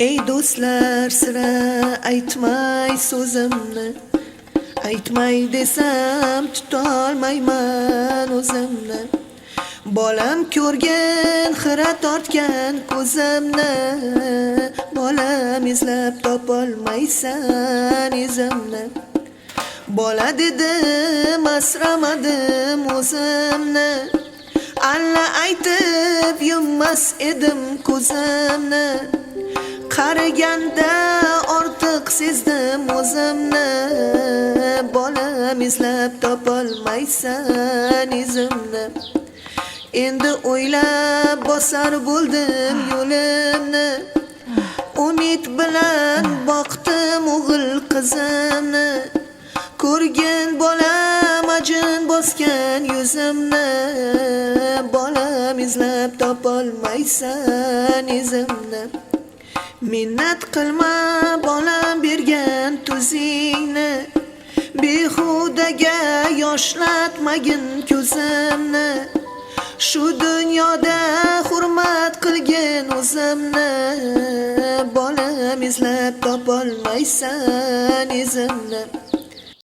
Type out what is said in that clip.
Ey do'stlar, sira aytmay so'zimni, aytmay desam tutolmayman o'zimni. Bolam ko'rgan, xira tortgan ko'zimni, bolam izlab topolmaysan izimni. Bola dedim, asramadim o'zimni, alla aytib yummas edim ko'zimni. Qaraganda ortiq sezdim o'zimni, bolam izlab topolmaysan izimni. Endi o'ylab bosar bo'ldim yo'limni, umid bilan boqdim o'g'il qizimni. Ko'rgin bolam ajin bosgan yuzimni, bolam izlab topolmaysan izimni. Minnat qilma bolam bergan tuzingni, behudaga yoshlatmagin ko'zimni. Shu dunyoda hurmat qilgin o'zimni, bolam izlab topolmaysan izimni.